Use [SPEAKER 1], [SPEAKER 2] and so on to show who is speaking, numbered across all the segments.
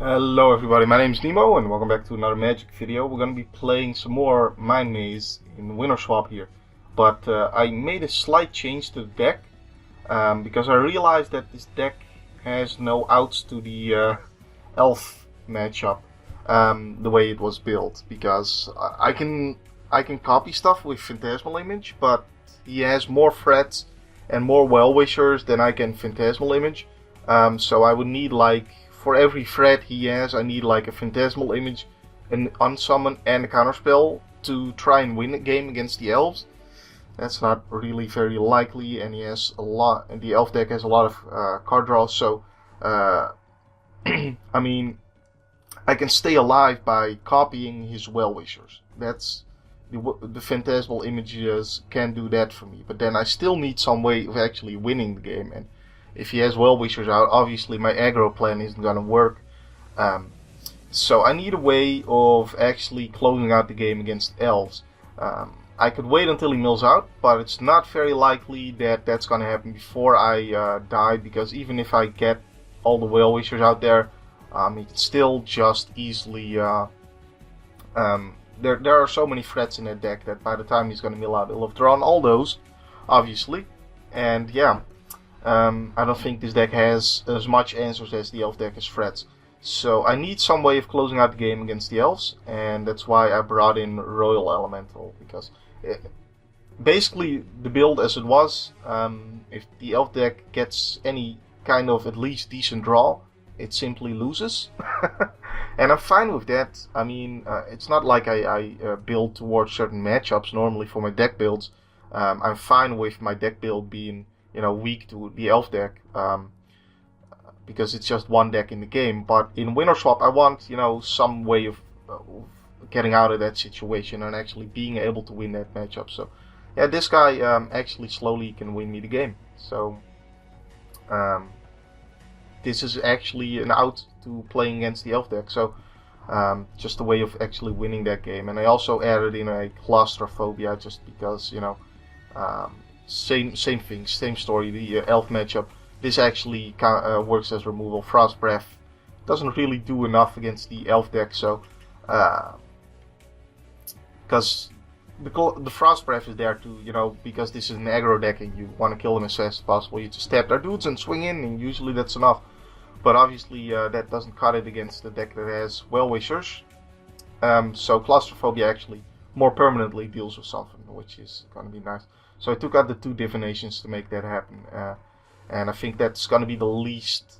[SPEAKER 1] Hello everybody, my name is Nemo and welcome back to another Magic video. We're going to be playing some more Mind Maze in Winter Swap here. But I made a slight change to the deck because I realized that this deck has no outs to the Elf matchup the way it was built. Because I can copy stuff with Phantasmal Image, but he has more threats and more Well-Wishers than I can Phantasmal Image. So I would need for every threat he has, I need like a Phantasmal Image, an Unsummon, and a Counterspell to try and win a game against the Elves. That's not really very likely, and he has a lot. And the Elf deck has a lot of card draws, so I mean, I can stay alive by copying his Well-Wishers. That's the Phantasmal Images can do that for me, but then I still need some way of actually winning the game. And if he has Well-Wishers out, obviously my aggro plan isn't gonna work. So I need a way of actually closing out the game against Elves. I could wait until he mills out, but it's not very likely that that's gonna happen before I die, because even if I get all the Well-Wishers out there, he can still just easily... There are so many threats in that deck that by the time he's gonna mill out, he'll have drawn all those, obviously. And yeah. I don't think this deck has as much answers as the Elf deck has threats. So I need some way of closing out the game against the Elves, and that's why I brought in Royal Elemental, because basically the build as it was, if the Elf deck gets any kind of at least decent draw, it simply loses. And I'm fine with that. I mean, it's not like I build towards certain matchups normally for my deck builds. I'm fine with my deck build being weak to the Elf deck, because it's just one deck in the game. But in Winter Swap, I want, some way of getting out of that situation and actually being able to win that matchup. So, yeah, this guy actually slowly can win me the game. So, this is actually an out to playing against the Elf deck. So, just a way of actually winning that game. And I also added in a Claustrophobia just because, same thing, same story, the Elf matchup. This actually works as removal. Frost Breath doesn't really do enough against the Elf deck, so because the Frost Breath is there to, because this is an aggro deck and you want to kill them as fast as possible, you just tap their dudes and swing in, and usually that's enough. But obviously that doesn't cut it against the deck that has Well-Wishers. So Claustrophobia actually more permanently deals with something, which is going to be nice. So I took out the 2 divinations to make that happen, and I think that's going to be the least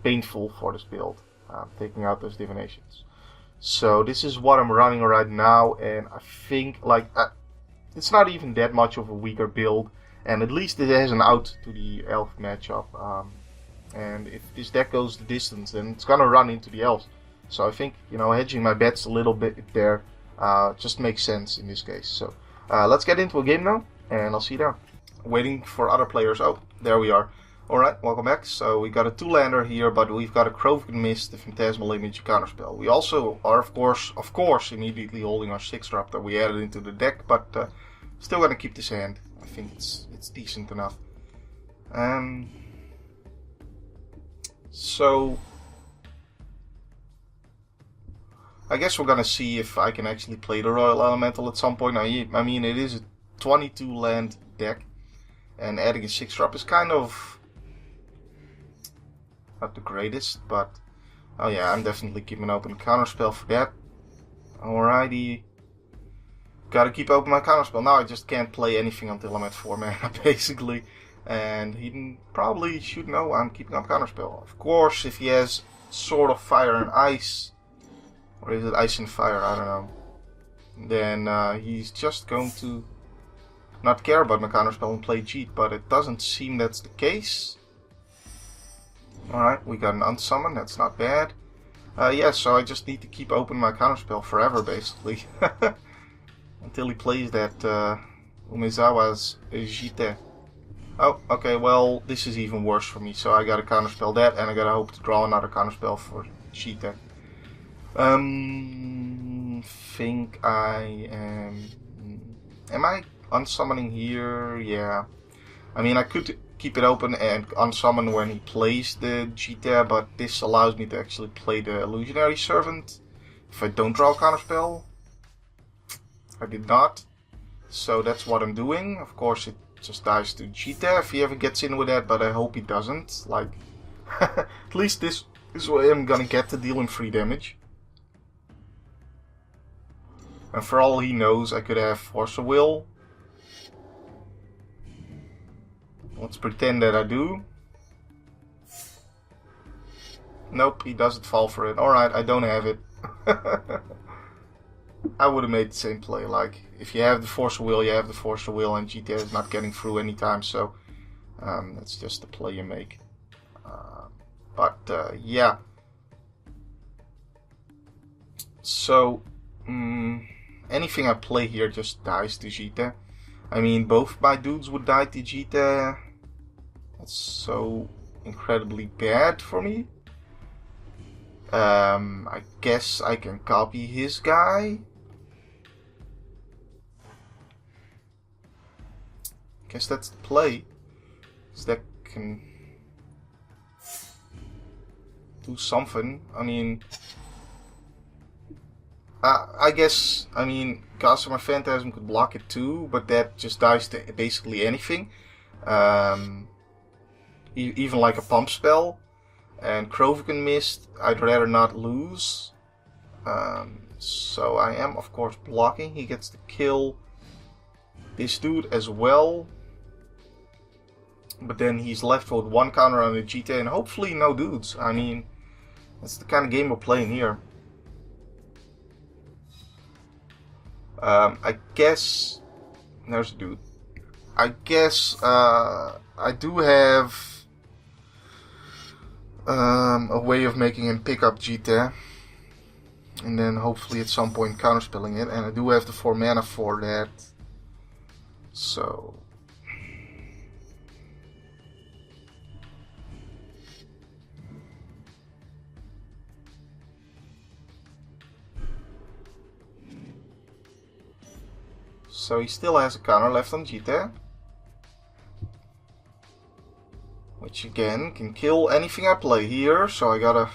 [SPEAKER 1] painful for this build, taking out those divinations. So this is what I'm running right now, and I think it's not even that much of a weaker build, and at least it has an out to the Elf matchup. And if this deck goes the distance, then it's going to run into the Elves. So I think hedging my bets a little bit there just makes sense in this case. So. Let's get into a game now, and I'll see you there. Waiting for other players. Oh, there we are. Alright, welcome back. So we got a 2-lander here, but we've got a Krovikan Mist, the Phantasmal Image, Counterspell. We also are, of course, immediately holding our 6-drop that we added into the deck, but still gonna keep this hand. I think it's decent enough. So I guess we're gonna see if I can actually play the Royal Elemental at some point. I mean, it is a 22 land deck, and adding a 6-drop is kind of not the greatest, but oh yeah, I'm definitely keeping open Counterspell for that. Alrighty, gotta keep open my Counterspell. Now I just can't play anything until I'm at 4 mana, basically, and he probably should know I'm keeping up Counterspell. Of course, if he has Sword of Fire and Ice, or is it Ice and Fire? I don't know. Then he's just going to not care about my Counterspell and play cheat, but it doesn't seem that's the case. Alright, we got an Unsummon, that's not bad. Yeah, so I just need to keep open my Counterspell forever, basically. Until he plays that Umezawa's Jite. Oh, okay, well, this is even worse for me, so I gotta Counterspell that, and I gotta hope to draw another Counterspell for Jite. Think I am I unsummoning here? Yeah. I mean, I could keep it open and unsummon when he plays the Jita, but this allows me to actually play the Illusionary Servant if I don't draw a counterspell. I did not, so that's what I'm doing. Of course it just dies to Jita if he ever gets in with that, but I hope he doesn't. Like, at least this is what I'm gonna get to deal him 3 damage. And for all he knows, I could have Force of Will. Let's pretend that I do. Nope, he doesn't fall for it. Alright, I don't have it. I would have made the same play. Like, if you have the Force of Will, you have the Force of Will, and GTA is not getting through anytime, so that's just the play you make. Yeah. So, anything I play here just dies to Jita. I mean, both my dudes would die to Jita. That's so incredibly bad for me. I guess I can copy his guy. Guess that's the play. Because that can do something. I mean, I guess, Gossamer Phantasm could block it too, but that just dies to basically anything. Even like a pump spell. And Krovikan Mist, I'd rather not lose. So I am, of course, blocking. He gets to kill this dude as well. But then he's left with 1 counter on the Jita and hopefully no dudes. I mean, that's the kind of game we're playing here. I guess... There's a dude. I guess I do have a way of making him pick up Jita. And then hopefully at some point counterspelling it. And I do have the 4 mana for that. So... So he still has a counter left on Jita. Which again can kill anything I play here, so I gotta...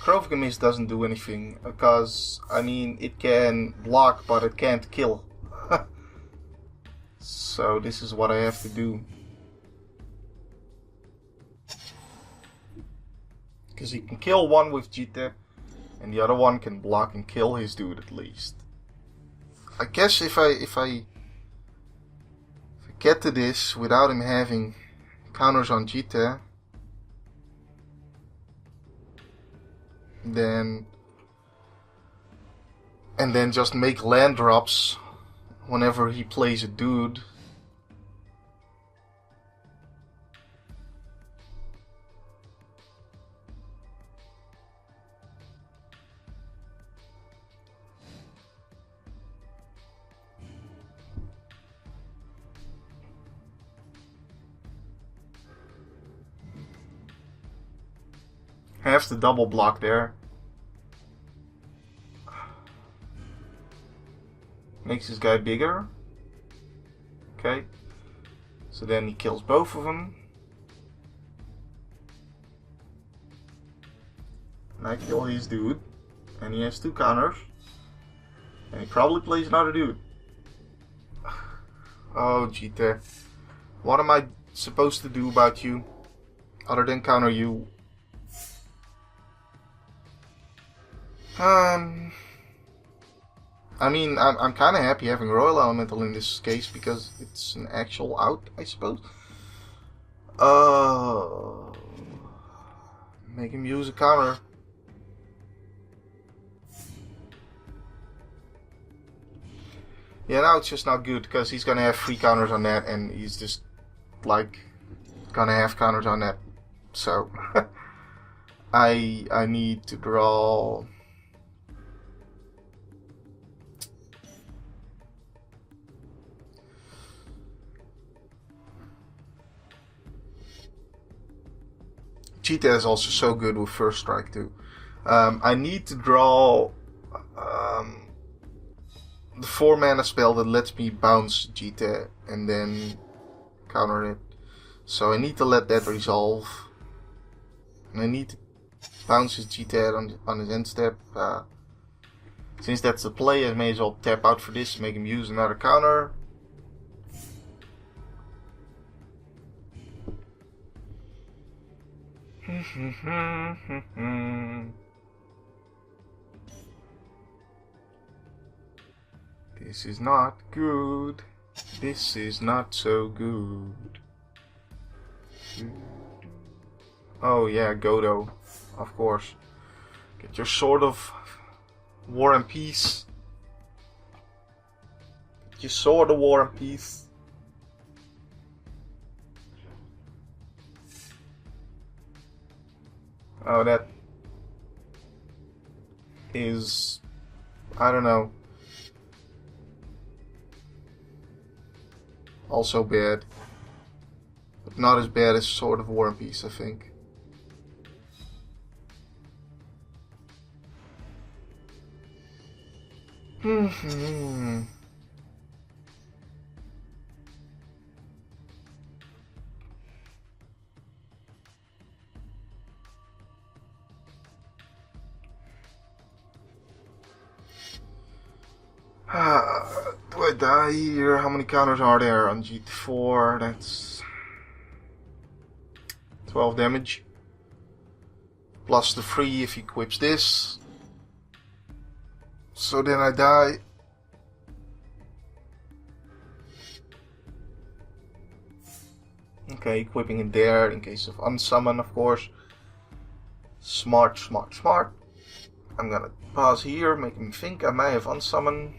[SPEAKER 1] Krovikan Mist doesn't do anything, because, it can block, but it can't kill. So this is what I have to do. Because he can kill one with Jita, and the other one can block and kill his dude at least. I guess if I get to this without him having counters on Jita, then just make land drops whenever he plays a dude. Have to double block there. Makes this guy bigger. Okay. So then he kills both of them. And I kill his dude. And he has 2 counters. And he probably plays another dude. Oh, Jita. What am I supposed to do about you? Other than counter you? I'm kind of happy having Royal Elemental in this case because it's an actual out, I suppose. Make him use a counter. Yeah, now it's just not good because he's gonna have 3 counters on that, and he's just like gonna have counters on that. So I need to draw. Cheetah is also so good with first strike too. I need to draw the 4 mana spell that lets me bounce Cheetah and then counter it. So I need to let that resolve. And I need to bounce his Cheetah on his end step. Since that's the play, I may as well tap out for this, make him use another counter. This is not good. This is not so good. Oh yeah, Godo. Of course. Get your Sword of War and Peace. Get your Sword of War and Peace. Oh, that is, I don't know, also bad, but not as bad as Sword of War and Peace, I think. Do I die here? How many counters are there on GT4? That's 12 damage. Plus the 3 if he equips this. So then I die. Okay, equipping it there in case of unsummon, of course. Smart, smart, smart. I'm gonna pause here, make him think I may have unsummon.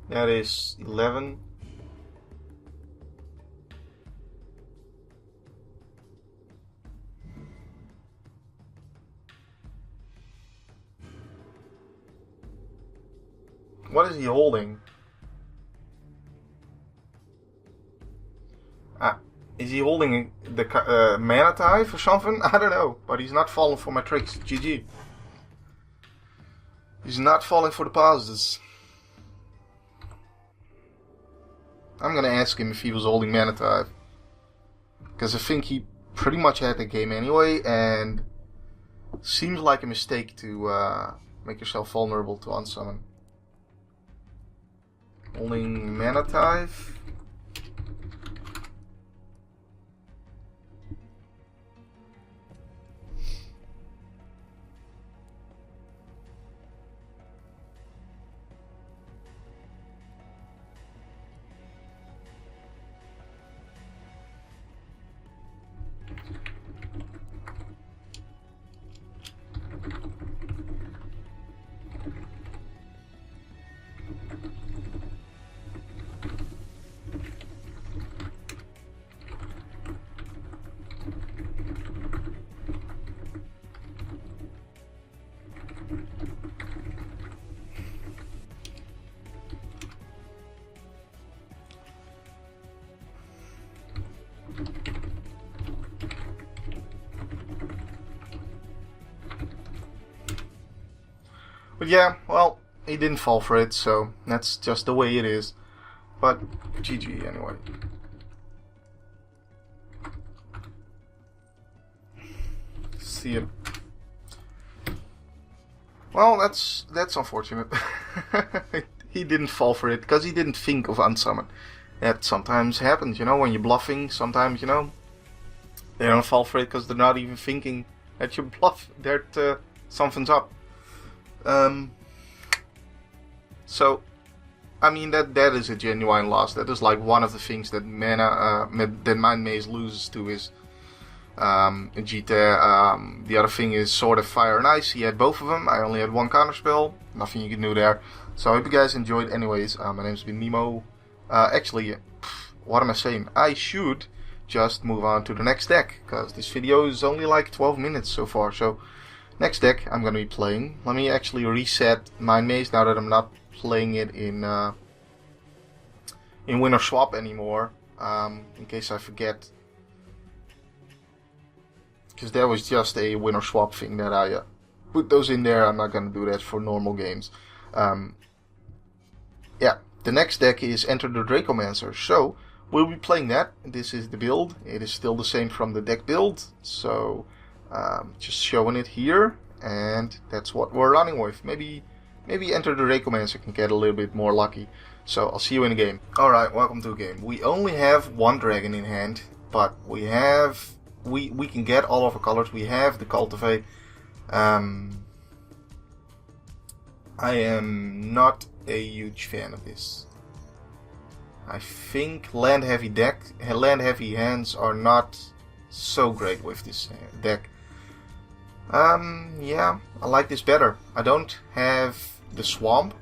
[SPEAKER 1] That is 11. What is he holding? Is he holding the mana tithe or something? I don't know, but he's not falling for my tricks. GG. He's not falling for the pauses. I'm gonna ask him if he was holding mana tithe, because I think he pretty much had the game anyway, and seems like a mistake to make yourself vulnerable to unsummon. Holding mana tithe. But yeah, well, he didn't fall for it, so that's just the way it is. But GG anyway. See ya. Well, that's unfortunate. He didn't fall for it because he didn't think of unsummon. That sometimes happens, you know, when you're bluffing. Sometimes, you know, they don't fall for it because they're not even thinking that you bluff. That something's up. So I mean, that is a genuine loss. That is like one of the things that that Mind Maze loses to is Jita. The other thing is Sword of Fire and Ice. He had both of them. I only had one counterspell. Nothing you can do there. So I hope you guys enjoyed. Anyways, my name's been Nemo. Actually, what am I saying? I should just move on to the next deck, because this video is only like 12 minutes so far. So next deck I'm going to be playing. Let me actually reset Mind Maze now that I'm not playing it in Winter Swap anymore, in case I forget, because there was just a Winter Swap thing that I put those in there. I'm not going to do that for normal games. Yeah, the next deck is Enter the Dracomancer, so we'll be playing that. This is the build. It is still the same from the deck build, so just showing it here, and that's what we're running with. Maybe Enter the Dracomancer can get a little bit more lucky. So I'll see you in the game. Alright, welcome to the game. We only have one dragon in hand, but we can get all of our colors. We have the Cultivate. I am not a huge fan of this. I think land heavy hands are not so great with this deck. Yeah, I like this better. I don't have the swamp,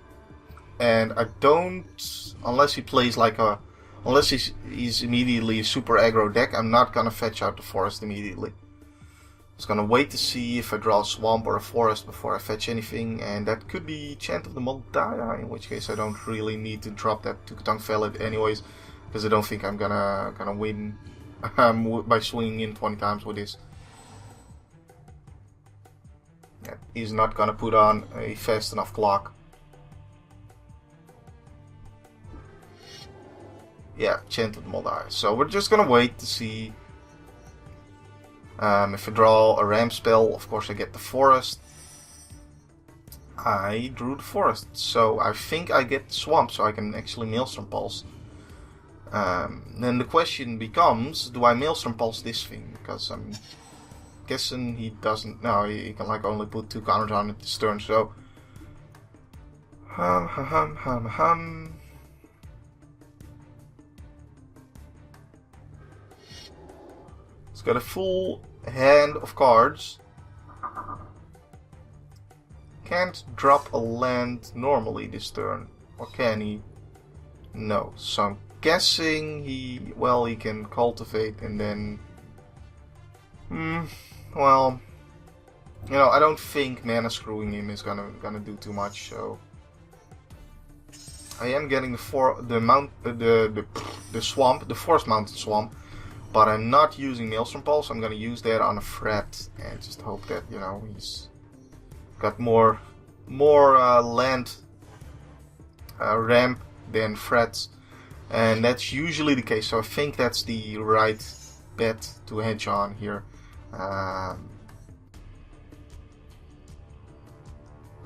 [SPEAKER 1] and I don't, unless he plays like a, unless he's immediately a super aggro deck, I'm not gonna fetch out the forest immediately. I was gonna wait to see if I draw a swamp or a forest before I fetch anything, and that could be Chant of the Moldaya, in which case I don't really need to drop that to Katang Valid anyways, because I don't think I'm gonna win by swinging in 20 times with this. He's not gonna put on a fast enough clock. Yeah, Chant of the Moldaya. So we're just gonna wait to see. If I draw a ramp spell, of course I get the forest. I drew the forest, so I think I get the swamp, so I can actually Maelstrom Pulse. Then the question becomes, do I Maelstrom Pulse this thing? Because I'm guessing he doesn't. No, he can like only put 2 counters on it this turn. So it's got a full hand of cards. Can't drop a land normally this turn, or can he? No. So I'm guessing he can cultivate and then. Well, you know, I don't think mana screwing him is gonna do too much. So I am getting the swamp, the Forest Mountain Swamp, but I'm not using Maelstrom Pulse. I'm gonna use that on a threat and just hope that, you know, he's got more land ramp than threats, and that's usually the case. So I think that's the right bet to hedge on here. I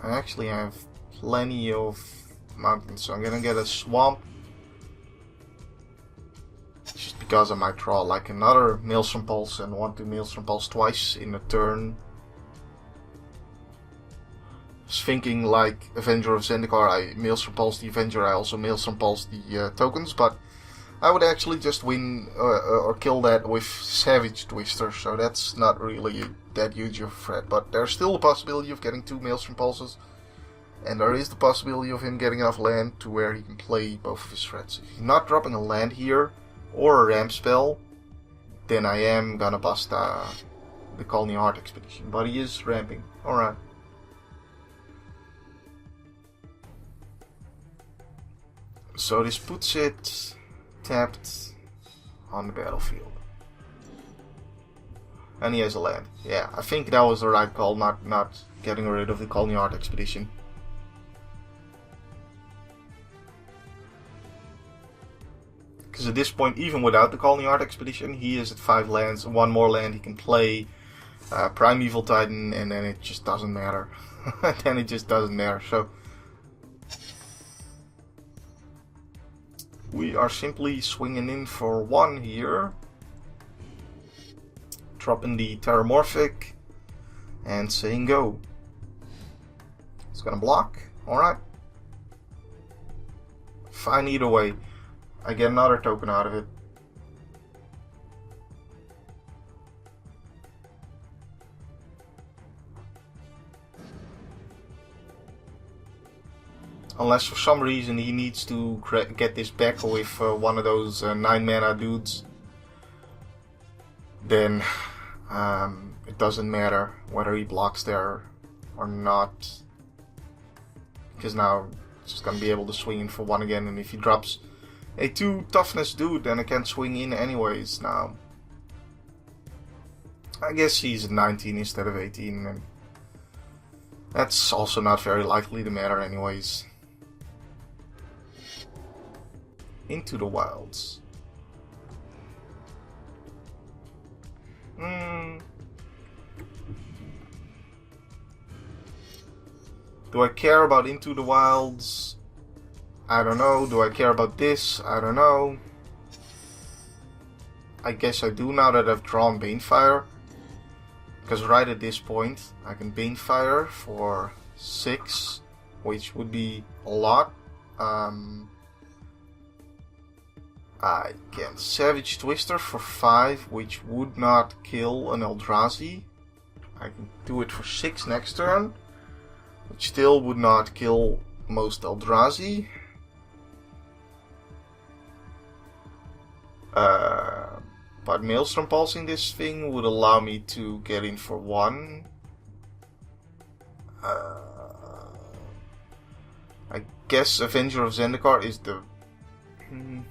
[SPEAKER 1] actually have plenty of mountains, so I'm gonna get a swamp, just because I might draw like another Maelstrom Pulse and want to Maelstrom Pulse twice in a turn. I was thinking like Avenger of Zendikar, I Maelstrom Pulse the Avenger, I also Maelstrom Pulse the tokens, but I would actually just win or kill that with Savage Twister, so that's not really that huge of a threat. But there's still the possibility of getting 2 Maelstrom Pulses, and there is the possibility of him getting enough land to where he can play both of his threats. If he's not dropping a land here, or a ramp spell, then I am gonna bust the Colony Heart Expedition, but he is ramping. Alright. So this puts it tapped on the battlefield. And he has a land. Yeah, I think that was the right call, not getting rid of the Colony Heart Expedition. Because at this point, even without the Colony Heart Expedition, he is at 5 lands, 1 more land he can play, Primeval Titan, and then it just doesn't matter. Then it just doesn't matter. So we are simply swinging in for 1 here, dropping the Terramorphic, and saying go. It's gonna block. Alright. Fine either way. I get another token out of it. Unless for some reason he needs to get this back with one of those 9 mana dudes. Then it doesn't matter whether he blocks there or not. Because now it's just gonna be able to swing in for 1 again, and if he drops a 2 toughness dude, then I can swing in anyways now. I guess he's at 19 instead of 18, and that's also not very likely to matter anyways. Into the Wilds. Do I care about Into the Wilds? I don't know. Do I care about this? I don't know. I guess I do now that I've drawn Banefire. Because right at this point I can Banefire for 6, which would be a lot. I can Savage Twister for 5, which would not kill an Eldrazi. I can do it for 6 next turn, which still would not kill most Eldrazi. But Maelstrom Pulsing this thing would allow me to get in for 1. I guess Avenger of Zendikar is the... I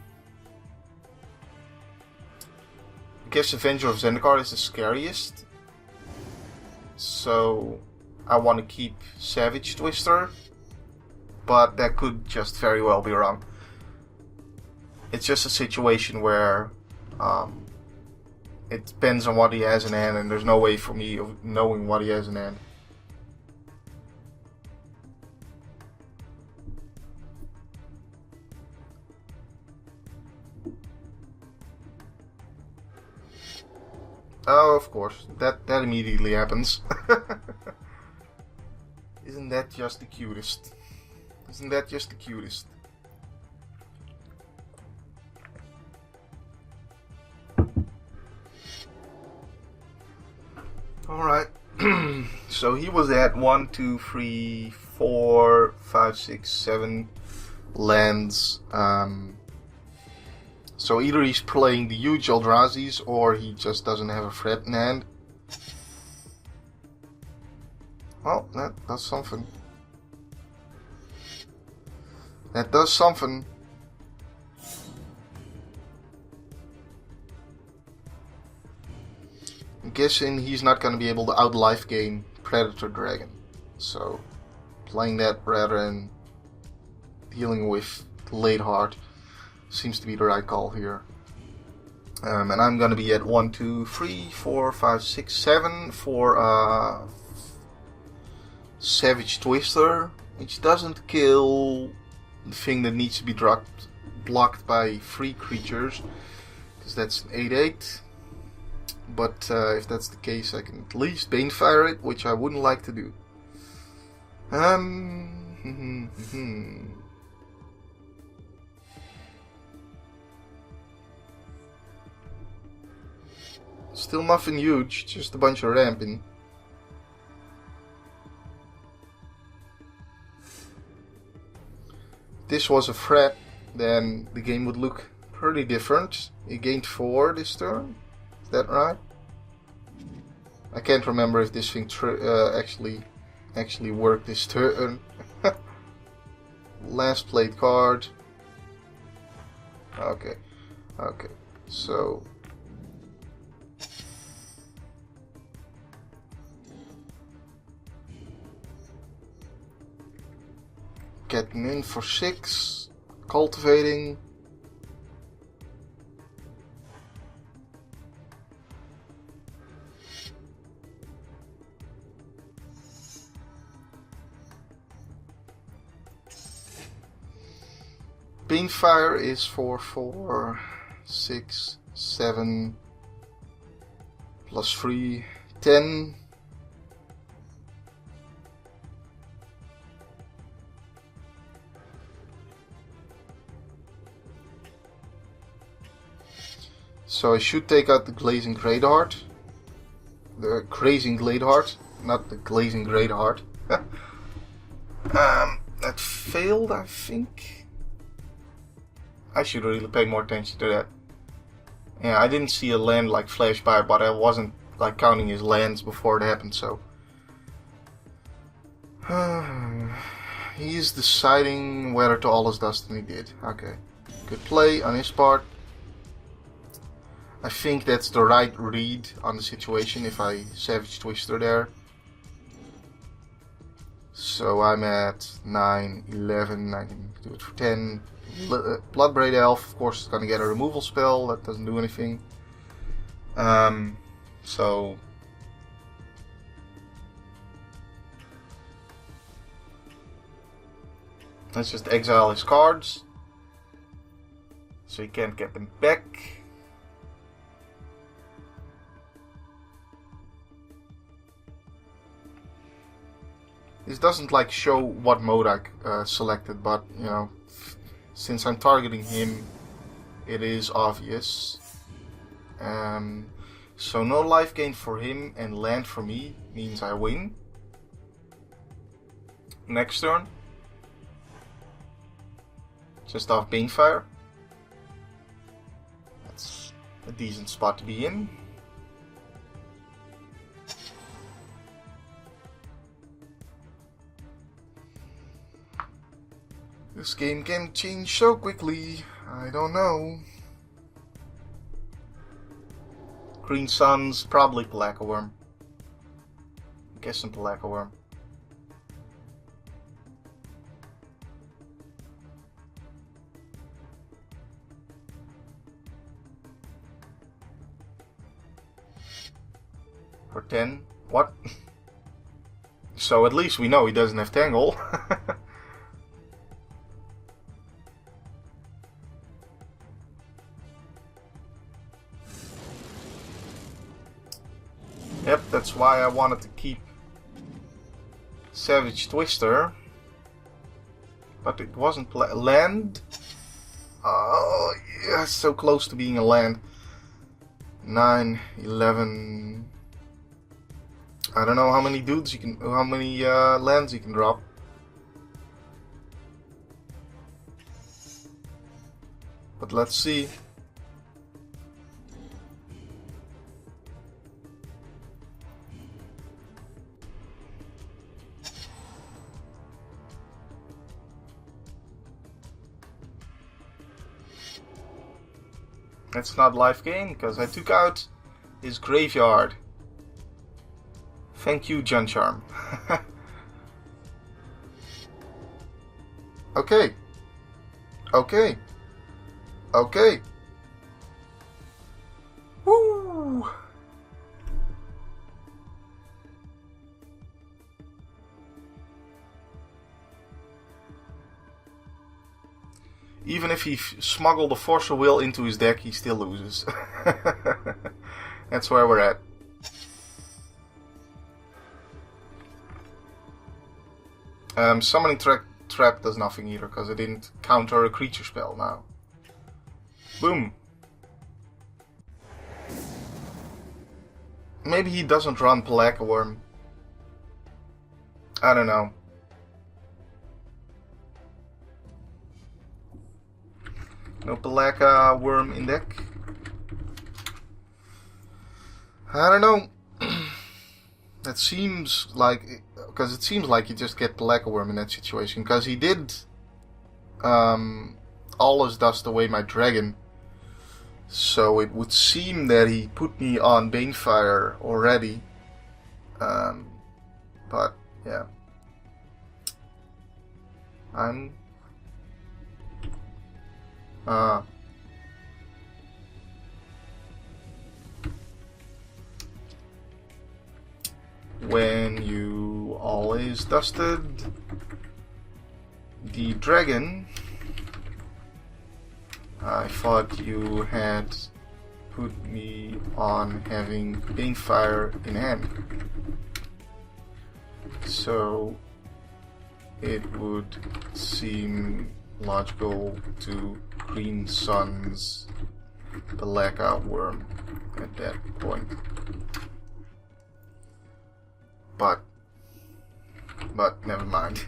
[SPEAKER 1] guess Avenger of Zendikar is the scariest. So I want to keep Savage Twister. But that could just very well be wrong. It's just a situation where it depends on what he has in hand, and there's no way for me of knowing what he has in hand. Oh, of course. That immediately happens. Isn't that just the cutest? Isn't that just the cutest? Alright. So he was at 1, 2, 3, 4, 5, 6, 7 lands. So either he's playing the huge Eldrazi's or he just doesn't have a threat in hand. Well, that does something. That does something. I'm guessing he's not going to be able to out-life gain Predator Dragon. So, playing that rather than dealing with late heart seems to be the right call here. And I'm going to be at 1, 2, 3, 4, 5, 6, 7 for Savage Twister, which doesn't kill the thing that needs to be blocked by 3 creatures, because that's an 8/8. But if that's the case, I can at least Banefire it, which I wouldn't like to do. Still nothing huge, just a bunch of ramping. If this was a threat, then the game would look pretty different. He gained 4 this turn. Is that right? I can't remember if this thing actually worked this turn. Last played card. Okay. So getting in for 6, cultivating. Banefire is for 4, 6, 7, plus 3, 10. So I should take out the Glazing Greatheart. The Grazing Gladeheart, not the Glazing Greatheart. That failed, I think. I should really pay more attention to that. Yeah, I didn't see a land like flash by, but I wasn't like counting his lands before it happened, so. He's deciding whether to all his dust, and he did. Okay. Good play on his part. I think that's the right read on the situation if I Savage Twister there. So I'm at 9, 11, I can do it for 10. Bloodbraid Elf, of course, is going to get a removal spell, that doesn't do anything. So... let's just exile his cards. So he can't get them back. This doesn't like show what mode I selected, but you know, since I'm targeting him, it is obvious. So no life gain for him and land for me means I win. Next turn, just off Banefire. That's a decent spot to be in. This game can change so quickly, I don't know. Green Sun's probably Pelacca-Wurm. I'm guessing Pelacca-Wurm. For 10? What? So at least we know he doesn't have Tangle. Yep, that's why I wanted to keep Savage Twister. But it wasn't land. Oh, yeah, so close to being a land. 9, 11. I don't know how many dudes you can, how many lands you can drop. But let's see. That's not life gain, because I took out his graveyard. Thank you, Jun Charm. Okay. Okay. Okay. Woo! Even if he smuggled a Force of Will into his deck, he still loses. That's where we're at. Summoning Trap does nothing either, because it didn't counter a creature spell now. Boom. Maybe he doesn't run Pelacca-Wurm. I don't know. No Pelacca-Wurm in deck. I don't know. That seems like, because it seems like you just get Pelacca-Wurm in that situation, because he did always dust away my dragon, so it would seem that he put me on Banefire already, but yeah, I'm when you always dusted the dragon, I thought you had put me on having Banefire in hand. So it would seem logical to Green Sun's the Lacquer Worm at that point. But never mind.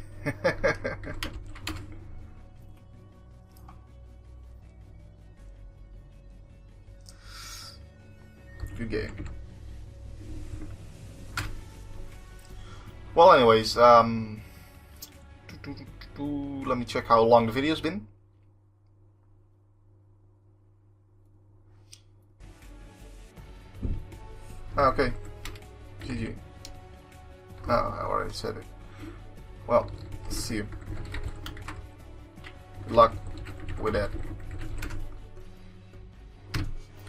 [SPEAKER 1] Good game. Well, anyways, let me check how long the video's been. Okay, GG. Oh, I already said it. Well, see you. Good luck with that.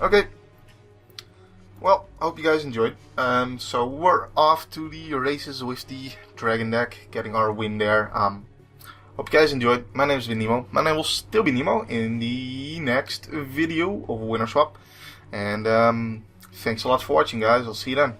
[SPEAKER 1] Okay. Well, I hope you guys enjoyed. So we're off to the races with the Dragon deck, getting our win there. Hope you guys enjoyed. My name has been Nemo. My name will still be Nemo in the next video of Winner Swap. And thanks a lot for watching, guys. I'll see you then.